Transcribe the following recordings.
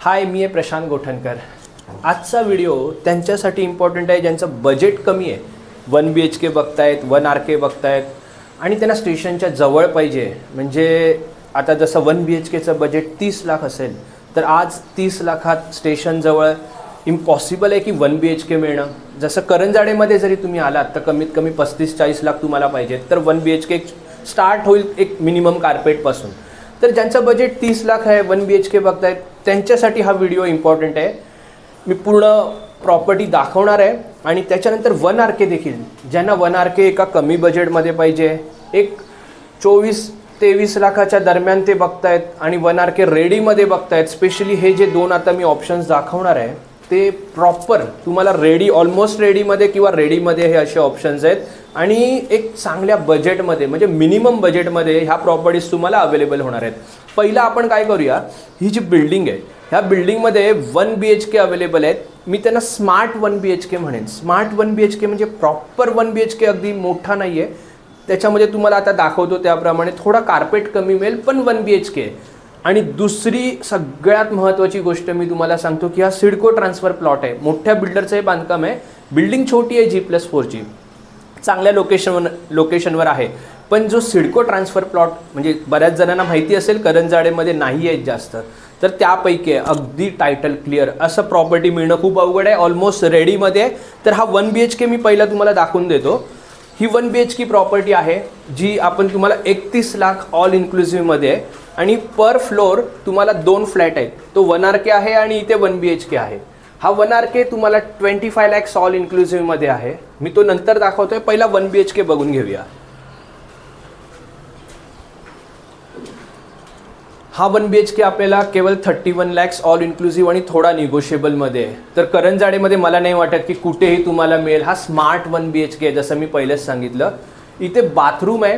हाय, मी आहे प्रशांत गोठणकर। आजचा व्हिडिओ त्यांच्यासाठी इम्पॉर्टंट आहे ज्यांचं बजेट कमी आहे, 1 BHK बघतायत, 1 RK बघतायत आणि त्यांना स्टेशनच्या जवळ पाहिजे। म्हणजे आता जसं 1 BHKचं बजेट 30 लाख असेल तर आज 30 लाखात स्टेशन जवळ इम्पॉसिबल आहे की 1 BHK मिळणं। जसं करंजाडेमध्ये जरी तुम्ही आलात तर कमीत कमी 35-40 लाख तुम्हाला पाहिजे, तर 1 BHK स्टार्ट होईल एक मिनिमम कार्पेटपासून। तर ज्यांचं बजेट 30 लाख आहे, 1 BHK बघतायत, त्यांच्यासाठी हा व्हिडिओ इम्पॉर्टंट आहे। मी पूर्ण प्रॉपर्टी दाखवणार आहे आणि त्याच्यानंतर 1 RK देखील, ज्यांना 1 RK एका कमी बजेटमध्ये पाहिजे, एक 24-23 लाखाच्या दरम्यान ते बघतायत आणि 1 RK रेडीमध्ये बघतायत। स्पेशली हे जे दोन आता मी ऑप्शन्स दाखवणार आहे ते प्रॉपर तुम्हाला रेडी, ऑलमोस्ट रेडीमध्ये किंवा रेडीमध्ये हे असे ऑप्शन्स आहेत आणि एक चांगल्या बजेटमध्ये म्हणजे मिनिमम बजेटमध्ये ह्या प्रॉपर्टीज तुम्हाला अवेलेबल होणार आहेत। पहिला आपण काय करूया, ही जी बिल्डिंग आहे ह्या बिल्डिंगमध्ये 1 BHK अवेलेबल आहेत। मी त्यांना स्मार्ट 1 BHK म्हणेन। स्मार्ट 1 BHK म्हणजे प्रॉपर 1 BHK, अगदी मोठा नाही आहे, त्याच्यामध्ये तुम्हाला आता दाखवतो त्याप्रमाणे थोडा कार्पेट कमी मिळेल पण 1 BHK। आणि दुसरी सगळ्यात महत्त्वाची गोष्ट मी तुम्हाला सांगतो की हा सिडको ट्रान्सफर प्लॉट आहे, मोठ्या बिल्डरचं हे बांधकाम आहे। बिल्डिंग छोटी आहे, G+4ची, चांगल्या लोकेशनवर आहे, पण जो सिडको ट्रान्सफर प्लॉट म्हणजे बऱ्याच जणांना माहिती असेल करंजाडेमध्ये नाही आहेत जास्त, तर त्यापैकी अगदी टायटल क्लिअर असं प्रॉपर्टी मिळणं खूप अवघड आहे, ऑलमोस्ट रेडीमध्ये। तर हा 1 BHK मी पहिला तुम्हाला दाखवून देतो। ही 1 BHK प्रॉपर्टी आहे जी आपण तुम्हाला 31 लाख ऑल इन्क्लुसिव्हमध्ये आहे आणि पर फ्लोअर तुम्हाला 2 फ्लॅट आहेत, तो 1 RK आहे आणि इथे 1 BHK आहे। हा 1 RK तुम्हाला 25 लाख ऑल इन्क्लुसिव्हमध्ये आहे, मी तो नंतर दाखवतोय, पहिला 1 BHK बघून घेऊया। हा 1 BHK आपल्याला केवळ 31 लाख ऑल इन्क्लुसिव्ह आणि थोडा निगोशिएबलमध्ये आहे। तर करंजाडेमध्ये मला नाही वाटत की कुठेही तुम्हाला मिळेल। हा स्मार्ट 1 BHK आहे, जसं मी पहिलेच सांगितलं। इथे बाथरूम आहे,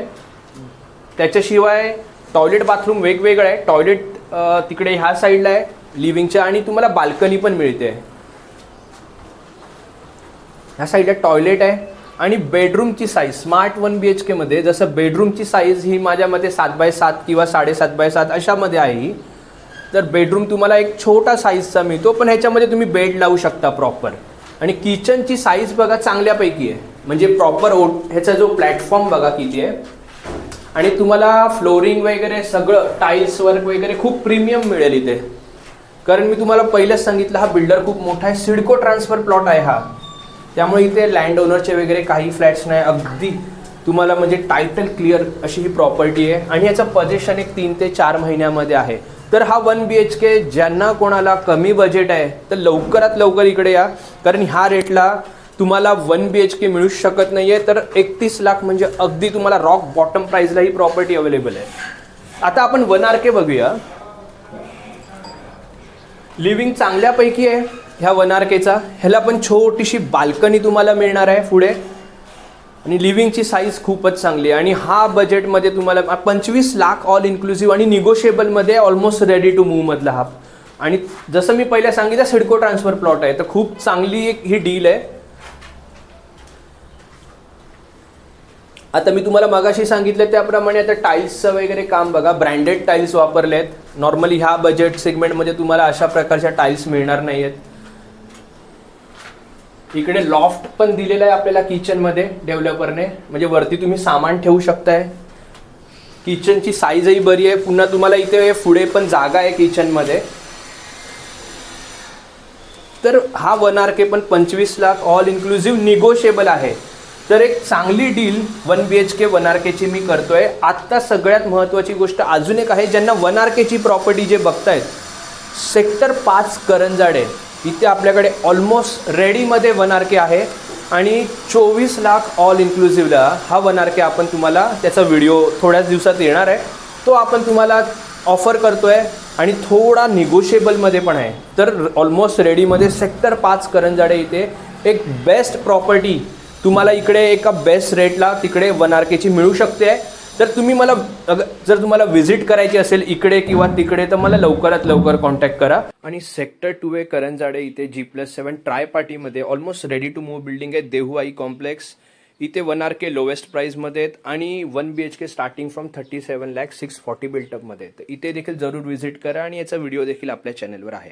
त्याच्याशिवाय टॉयलेट बाथरूम वेगवेगळं आहे। टॉयलेट तिकडे ह्या साईडला आहे लिव्हिंगच्या आणि तुम्हाला बाल्कनी पण मिळते। ह्या साईडला टॉयलेट आहे आणि बेडरूमची साईज स्मार्ट 1 BHK मध्ये जसं बेडरूमची साईज ही माझ्या मते 7x7 किंवा 7.5x7 अशामध्ये आहे ही। तर बेडरूम तुम्हाला एक छोटा साईजचा मिळतो, पण ह्याच्यामध्ये तुम्ही बेड लावू शकता प्रॉपर। आणि किचनची साईज बघा चांगल्यापैकी आहे, म्हणजे प्रॉपर ह्याचा जो प्लॅटफॉर्म बघा किती आहे आणि तुम्हाला फ्लोरिंग वगैरे सगळं टाईल्स वर्क वगैरे खूप प्रीमियम मिळेल इथे। कारण मी तुम्हाला पहिलेच सांगितलं हा बिल्डर खूप मोठा आहे, सिडको ट्रान्सफर प्लॉट आहे हा, त्यामुळे इथे लँड ओनरचे वगैरे काही फ्लॅट्स नाही, अगदी तुम्हाला म्हणजे टायटल क्लिअर अशी ही प्रॉपर्टी आहे आणि याचं पोझिशन एक 3 ते 4 महिन्यामध्ये आहे। तर हा 1 BHK ज्यांना कोणाला कमी बजेट आहे तर लवकरात लवकर इकडे या, कारण ह्या रेटला तुम्हाला 1 BHK मिळू शकत नाहीये। तर 31 लाख म्हणजे अगदी तुम्हाला रॉक बॉटम प्राइसला ही प्रॉपर्टी अवेलेबल आहे। आता आपण 1 RK बघूया। लिव्हिंग चांगल्यापैकी आहे ह्या 1 RKचा, ह्याला पण छोटीशी बाल्कनी तुम्हाला मिळणार आहे पुढे आणि लिव्हिंगची साईज खूपच चांगली आहे। आणि हा बजेटमध्ये तुम्हाला 25 लाख ऑल इन्क्लुसिव्ह आणि निगोशिएबलमध्ये ऑलमोस्ट रेडी टू मूव्ह मधला हा। आणि जसं मी पहिल्या सांगितलं सिडको ट्रान्सफर प्लॉट आहे, तर खूप चांगली एक ही डील आहे। आता मी तुम्हाला मगाशी सांगितलं त्याप्रमाणे आता टाईल्सचं वगैरे काम बघा, ब्रँडेड टाईल्स वापरले आहेत। नॉर्मली ह्या बजेट सेगमेंटमध्ये तुम्हाला अशा प्रकारच्या टाईल्स मिळणार नाही आहेत। इकडे लॉफ्ट पण दिलेला आहे आपल्याला किचनमध्ये डेव्हलपरने, म्हणजे वरती तुम्ही सामान ठेवू शकताय। किचनची साईजही बरी आहे, पुन्हा तुम्हाला इथे पुढे पण जागा आहे किचनमध्ये। तर हा 1 RK पण 25 लाख ऑल इन्क्लुसिव्ह निगोशिएबल आहे। तर एक चांगली डील 1 BHK 1 RKची मी करतोय। आता सगळ्यात महत्त्वाची गोष्ट अजून एक आहे, ज्यांना 1 RKची प्रॉपर्टी जे बघतायत, सेक्टर 5 करंजाडे, इथे आपल्याकडे ऑलमोस्ट रेडीमध्ये 1 RK आहे आणि 24 लाख ऑल इन्क्लुसिव्हला हा 1 RK आपण तुम्हाला त्याचा व्हिडिओ थोड्याच दिवसात येणार आहे, तो आपण तुम्हाला ऑफर करतोय आणि थोडा निगोशिएबलमध्ये पण आहे। तर ऑलमोस्ट रेडीमध्ये सेक्टर 5 करंजाडे इथे एक बेस्ट प्रॉपर्टी तुम्हाला इकडे एका बेस्ट रेटला तिकडे 1 RKची मिळू शकते। तर तुम्ही मला जर तुम्हाला व्हिजिट करायची असेल इकडे किंवा तिकडे तर मला लवकरात लवकर कॉन्टॅक्ट करा। आणि सेक्टर 2A करंजाडे इथे G+7 ट्राय पार्टीमध्ये almost ready to move building आहे, देहुआई कॉम्प्लेक्स। इथे 1 RK लोवेस्ट प्राइसमध्ये आहेत आणि 1 BHK स्टार्टिंग फ्रॉम 37 लाख 640 बिल्टअपमध्ये। तर इथे देखील जरूर व्हिजिट करा आणि याचा व्हिडिओ देखील आपल्या चॅनलवर आहे।